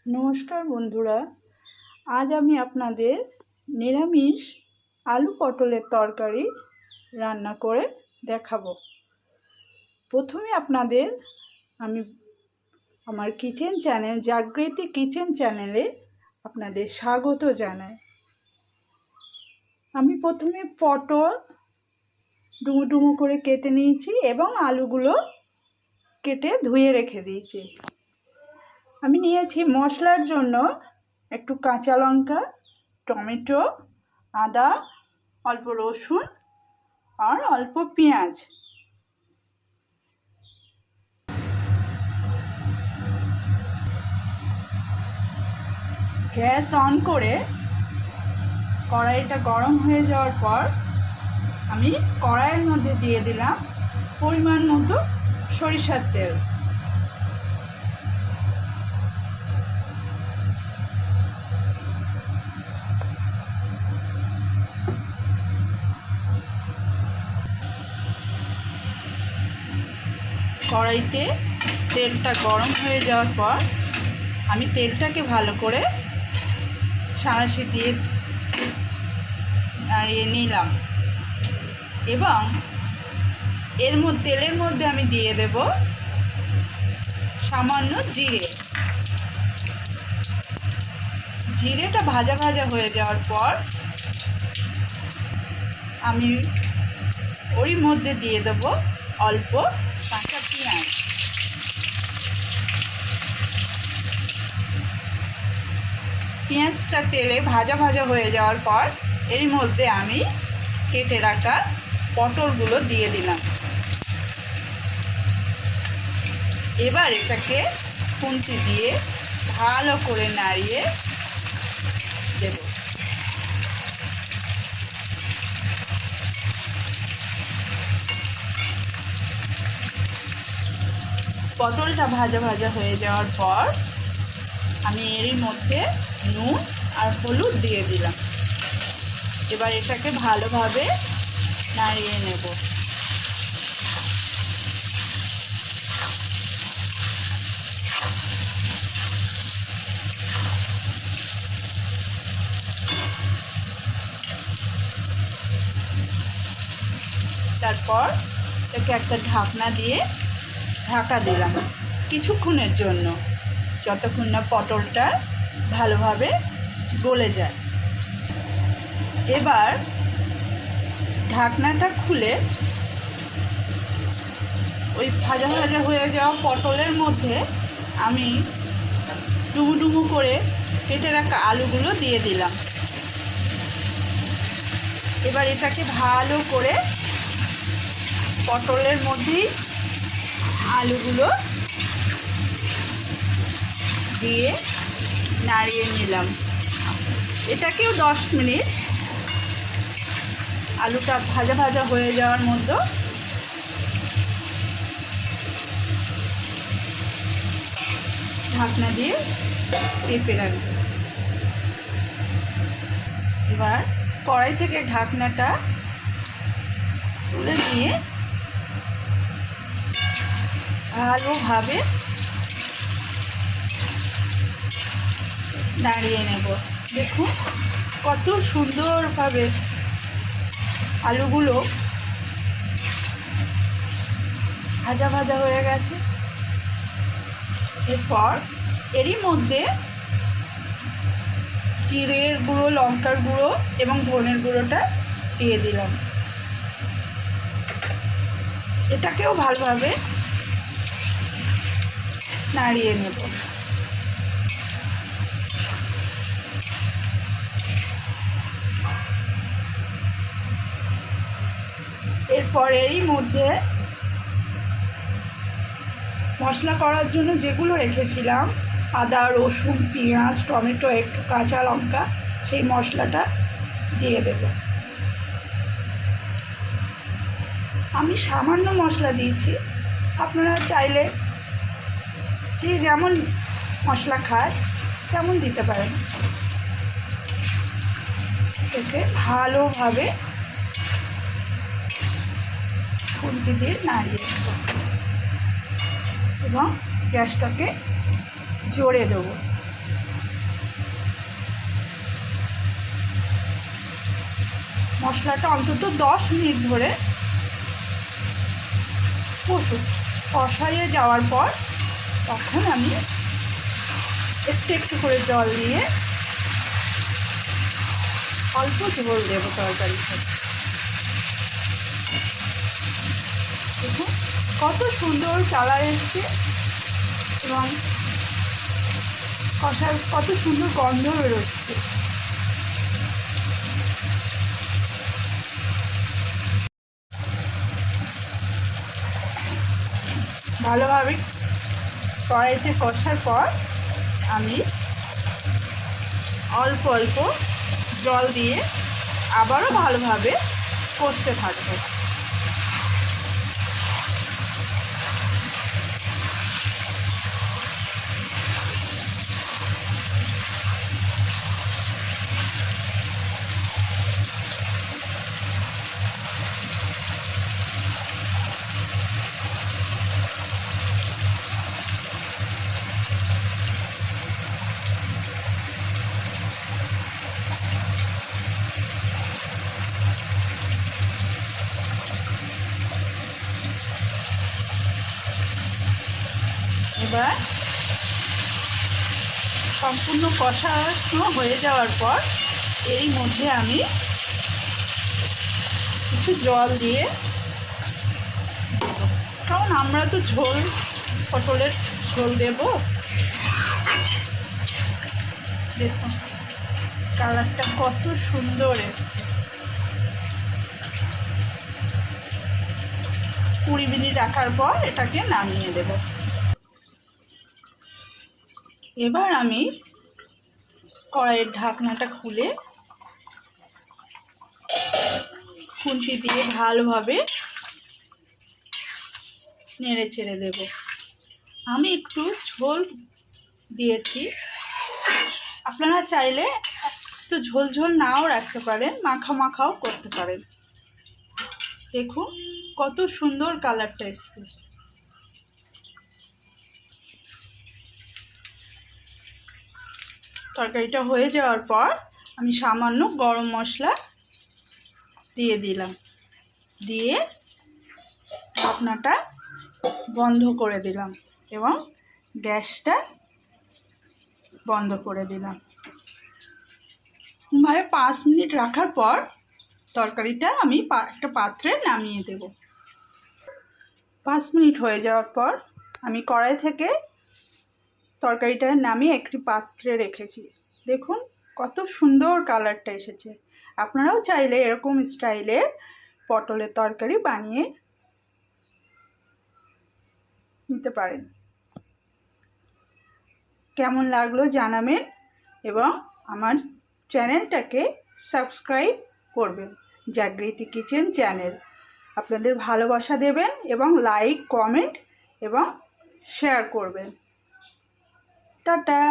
নমস্কার বন্ধুরা, আজ আমি আপনাদের নিরামিষ আলু পটলের তরকারি রান্না করে দেখাবো। প্রথমে আপনাদের আমি আমার কিচেন চ্যানেল জাগৃতি কিচেন চ্যানেলে আপনাদের স্বাগত জানাই। আমি প্রথমে পটল ডুমো ডুমো করে কেটে নিয়েছি এবং আলুগুলো কেটে ধুয়ে রেখে দিয়েছি। আমি নিয়েছি মশলার জন্য একটু কাঁচা লঙ্কা, টমেটো, আদা, অল্প রসুন আর অল্প পেঁয়াজ। গ্যাস অন করে কড়াইটা গরম হয়ে যাওয়ার পর আমি কড়াইয়ের মধ্যে দিয়ে দিলাম পরিমাণ মতো সরিষার তেল। কড়াইতে তেলটা গরম হয়ে যাওয়ার পর আমি তেলটাকে ভালো করে সাঁড়াশি দিয়ে নাড়িয়ে নিলাম এবং তেলের মধ্যে আমি দিয়ে দেব সামান্য জিরেটা ভাজা ভাজা হয়ে যাওয়ার পর আমি ওর মধ্যে দিয়ে দেব অল্প কাঁচা পেঁয়াজ। পেঁয়াজটা তেলে ভাজা ভাজা হয়ে যাওয়ার পর এর মধ্যে আমি কেটে রাখা পটলগুলো দিয়ে দিলাম। এবার এটাকে খুন্তি দিয়ে ভালো করে নাড়িয়ে দেব। পটলটা ভাজা ভাজা হয়ে যাওয়ার পর আমি এরই মধ্যে নুন আর হলুদ দিয়ে দিলাম। এবার এটাকে ভালোভাবে নাড়িয়ে নেব। তারপর এটাকে একটা ঢাকনা দিয়ে ঢাকা দিলাম কিছুক্ষণের জন্য, যতক্ষণ না পটলটা ভালোভাবে গলে যায়। এবার ঢাকনাটা খুলে ওই ভাজা ভাজা হয়ে যাওয়া পটলের মধ্যে আমি ডুমো ডুমো করে কেটে রাখা আলুগুলো দিয়ে দিলাম। এবার এটাকে ভালো করে পটলের মধ্যেই আলুগুলো দিয়ে নাড়িয়ে নিলাম। এটাকেও 10 মিনিট আলুটা ভাজা ভাজা হয়ে যাওয়ার মধ্যে ঢাকনা দিয়ে চেপে রাখবো। এবার কড়াই থেকে ঢাকনাটা তুলে নিয়ে ভালোভাবে নাড়িয়ে নেব। দেখুন কত সুন্দরভাবে আলুগুলো ভাজা ভাজা হয়ে গেছে। এরপর এরই মধ্যে জিরের গুঁড়ো, লঙ্কার গুঁড়ো এবং ধনের গুঁড়োটা দিয়ে দিলাম। এটাকেও ভালোভাবে নাড়িয়ে নেব। এরপর এরই মধ্যে মশলা করার জন্য যেগুলো রেখেছিলাম আদা, রসুন, পেঁয়াজ, টমেটো, একটু কাঁচা লঙ্কা, সেই মশলাটা দিয়ে দেব। আমি সামান্য মশলা দিয়েছি, আপনারা চাইলে যে যেমন মশলা খায় তেমন দিতে পারেন। একে ভালোভাবে খুন্তি দিয়ে নাড়িয়ে দেব এবং গ্যাসটাকে জোরে দেবো। মশলাটা অন্তত 10 মিনিট ধরে কষাইয়ে যাওয়ার পর তখন আমি একটু একটু করে জল দিয়ে অল্প ঝোল দেবো তরকারিতে। দেখুন কত সুন্দর কালার এসছে এবং কষার কত সুন্দর গন্ধ বেরোচ্ছে। ভালোভাবে কড়াইতে কষার পর আমি অল্প অল্প জল দিয়ে আবারও ভালোভাবে কষতে থাকবো। এবার সম্পূর্ণ কষানো হয়ে যাওয়ার পর এর মধ্যে আমি একটু জল দিয়ে, কারণ আমরা তো পটলের ঝোল দেব। দেখুন কালারটা কত সুন্দর এসছে। 20 মিনিট রাখার পর এটাকে নামিয়ে দেব। এবার আমি কড়াইয়ের ঢাকনাটা খুলে খুন্তি দিয়ে ভালোভাবে নেড়ে ছেড়ে দেব। আমি একটু ঝোল দিয়েছি, আপনারা চাইলে একটু ঝোল ঝোল নাও রাখতে পারেন, মাখা মাখাও করতে পারেন। দেখুন কত সুন্দর কালারটা এসছে। তরকারিটা হয়ে যাওয়ার পর আমি সামান্য গরম মশলা দিয়ে দিলাম, দিয়ে ঢাকনাটা বন্ধ করে দিলাম এবং গ্যাসটা বন্ধ করে দিলাম। ভাবে 5 মিনিট রাখার পর তরকারিটা আমি একটা পাত্রে নামিয়ে দেব। 5 মিনিট হয়ে যাওয়ার পর আমি কড়াই থেকে তরকারিটা নামিয়ে একটি পাত্রে রেখেছি। দেখুন কত সুন্দর কালারটা এসেছে। আপনারাও চাইলে এরকম স্টাইলের পটলের তরকারি বানিয়ে নিতে পারেন। কেমন লাগলো জানাবেন এবং আমার চ্যানেলটাকে সাবস্ক্রাইব করবেন, জাগৃতি কিচেন চ্যানেল। আপনাদের ভালোবাসা দেবেন এবং লাইক, কমেন্ট এবং শেয়ার করবেন। টাটা।